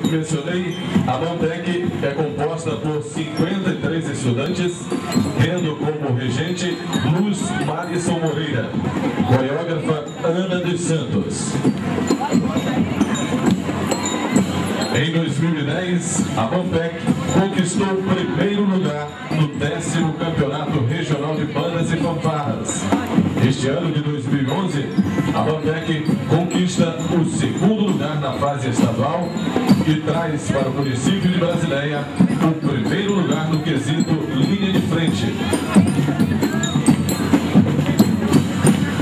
mencionei, a Bantec é composta por 53 estudantes, tendo como regente Luz Marisson Moreira, coreógrafa Ana dos Santos. Em 2010, a Bantec conquistou o primeiro lugar no 10º Campeonato Regional de Bandas e Fanfarras. Este ano de 2011, a Bantec conquista o segundo lugar na fase estadual e traz para o município de Brasileia o primeiro lugar no quesito linha de frente.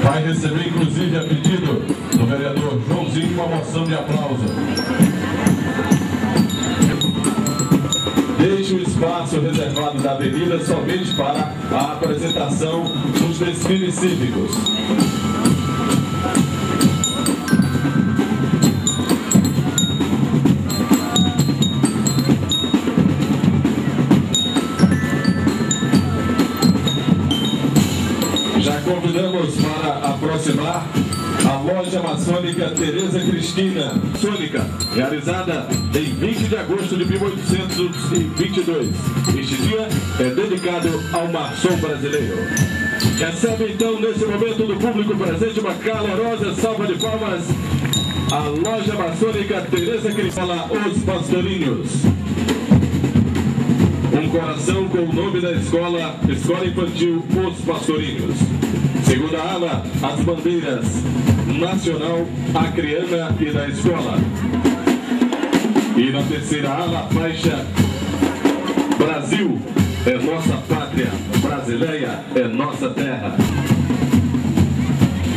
Vai receber, inclusive, a pedido do vereador Joãozinho, uma moção de aplauso. Deixe o espaço reservado da avenida somente para a apresentação dos desfiles cívicos. Já convidamos para aproximar a loja maçônica Tereza Cristina Sônica, realizada em 20 de agosto de 1822. Este dia é dedicado ao maçom brasileiro. Recebe então, nesse momento do público presente, uma calorosa salva de palmas a loja maçônica Tereza Cristina, Os Pastorinhos. Um coração com o nome da escola, Escola Infantil Os Pastorinhos. Segunda ala, as bandeiras nacional, acreana e da escola. E na terceira ala, a faixa Brasil é nossa pátria, Brasileia é nossa terra.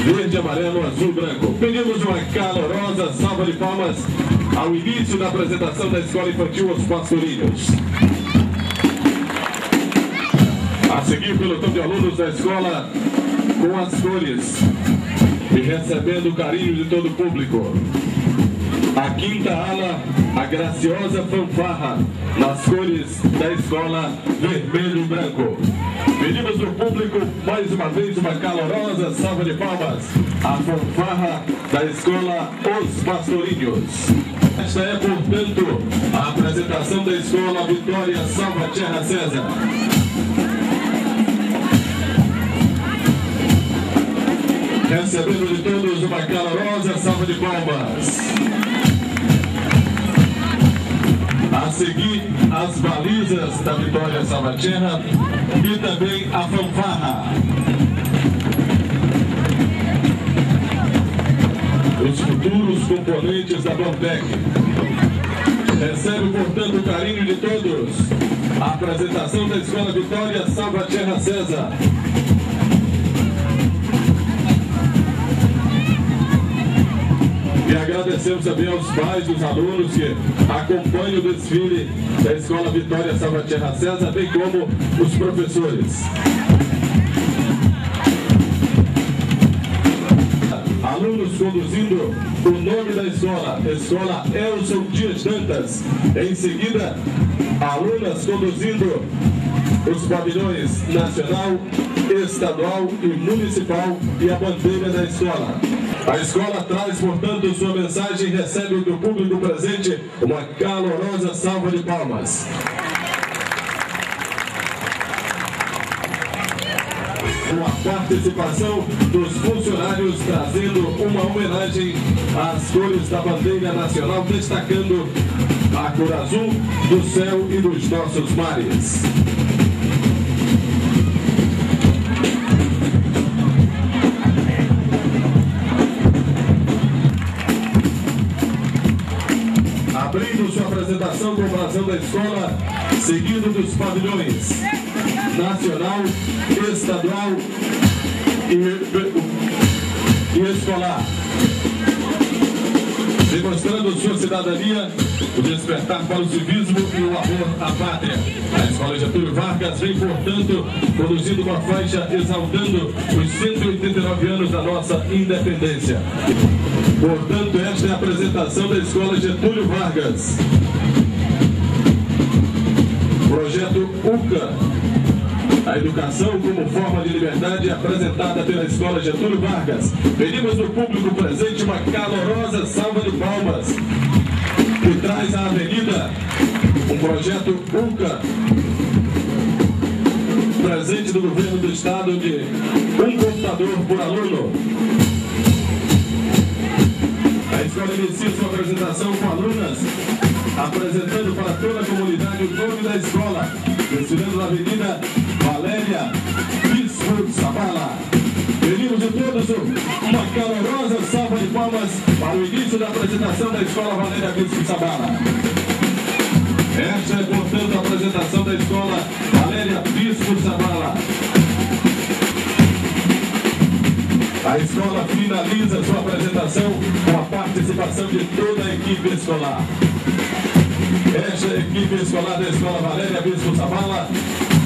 Verde, amarelo, azul, branco. Pedimos uma calorosa salva de palmas ao início da apresentação da Escola Infantil Os Pastorinhos. A seguir, pelotão de alunos da escola com as cores e recebendo o carinho de todo o público. A quinta ala, a graciosa fanfarra, nas cores da escola vermelho e branco. Pedimos do público mais uma vez uma calorosa salva de palmas à fanfarra da escola Os Pastorinhos. Esta é, portanto, a apresentação da escola Vitória Salvatierra César. Recebendo de todos uma calorosa salva de palmas. A seguir, as balizas da Vitória Salvatierra e também a fanfarra. Os futuros componentes da Bantec. Recebe, portanto, o carinho de todos a apresentação da Escola Vitória Salvatierra César. E agradecemos também aos pais dos alunos que acompanham o desfile da Escola Vitória Salvatierra César, bem como os professores. Alunos conduzindo o nome da escola, Escola Elson Dias Dantas. Em seguida, alunas conduzindo os pavilhões nacional, estadual e municipal e a bandeira da escola. A escola traz, portanto, sua mensagem e recebe do público presente uma calorosa salva de palmas. Com a participação dos funcionários trazendo uma homenagem às cores da bandeira nacional, destacando a cor azul do céu e dos nossos mares. Abrindo sua apresentação com o brasão da escola, seguido dos pavilhões nacional, estadual e escolar. Demonstrando sua cidadania, o despertar para o civismo e o amor à pátria. A Escola Getúlio Vargas vem, portanto, conduzindo uma faixa exaltando os 189 anos da nossa independência. Portanto, esta é a apresentação da Escola Getúlio Vargas. Projeto UCA. A educação como forma de liberdade apresentada pela Escola Getúlio Vargas. Pedimos do público presente uma calorosa salva de palmas que traz Um projeto UCA, presente do governo do estado, de um computador por aluno. A escola inicia sua apresentação com alunas apresentando para toda a comunidade o nome da escola, desfilando na Avenida Valéria Bispo Sabala. Pedimos de todos uma calorosa salva de palmas para o início da apresentação da escola Valéria Bispo Sabala. Esta é, portanto, a apresentação da escola Valéria Bispo Sabala. A escola finaliza sua apresentação com a participação de toda a equipe escolar. Esta equipe escolar da escola Valéria Bispo Sabala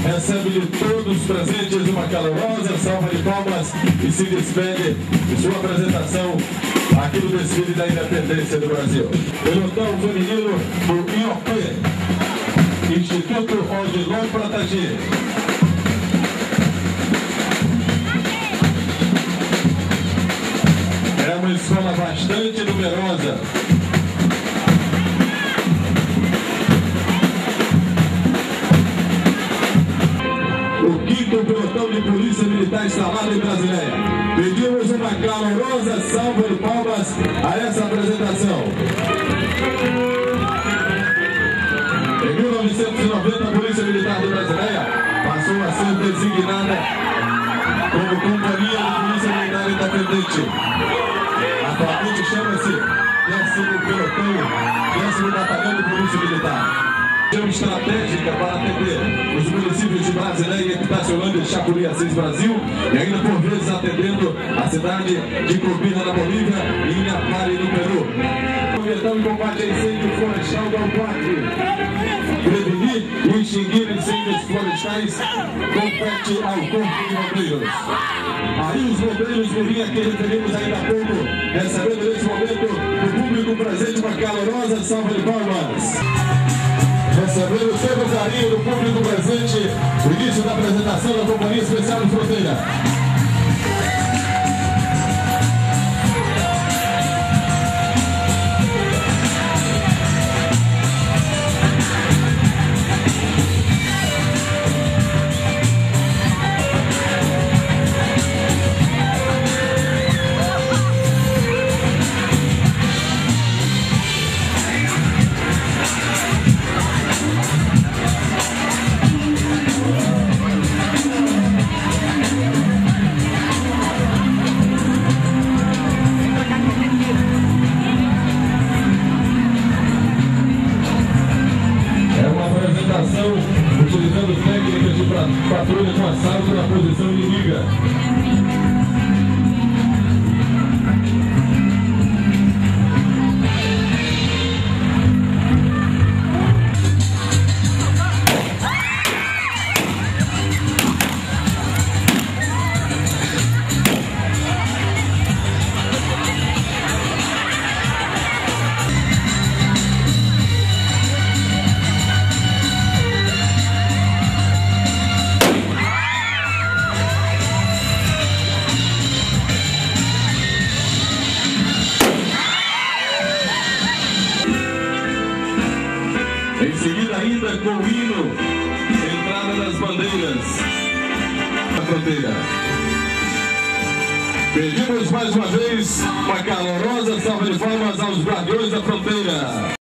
recebe de todos os presentes uma calorosa salva de palmas e se despede de sua apresentação aqui no desfile da Independência do Brasil. Pelotão feminino do IOP, Instituto Odilon Pratagi. É uma escola bastante numerosa. O 5º Pelotão de Polícia Militar instalado em Brasileia. Pedimos uma calorosa salva de palmas a essa apresentação. Em 1990, a Polícia Militar de Brasileia passou a ser designada como Companhia de Polícia Militar Independente. Atualmente chama-se 10º Pelotão, 10º Batalhão de Polícia Militar. Estratégica para atender os municípios de Brasileia, Equitaciolândia, Chapuri, Assis, Brasil, e ainda por vezes atendendo a cidade de Copina, na Bolívia, e Inhapari, no Peru. Ambiental e combate a incêndio florestal da UPAC. Prevenir e extinguir incêndios florestais compete ao Corpo de Bombeiros. Aí os bombeiros virem aqui, referimos ainda há pouco, recebendo nesse momento do público presente uma calorosa salva de palmas. Recebendo todo o carinho do público presente, o início da apresentação da Companhia Especial de Fronteira. Utilizando técnicas de patrulha com assalto na posição inimiga. Em seguida, ainda com o hino, entrada das bandeiras da fronteira. Pedimos mais uma vez uma calorosa salva de palmas aos guardiões da fronteira.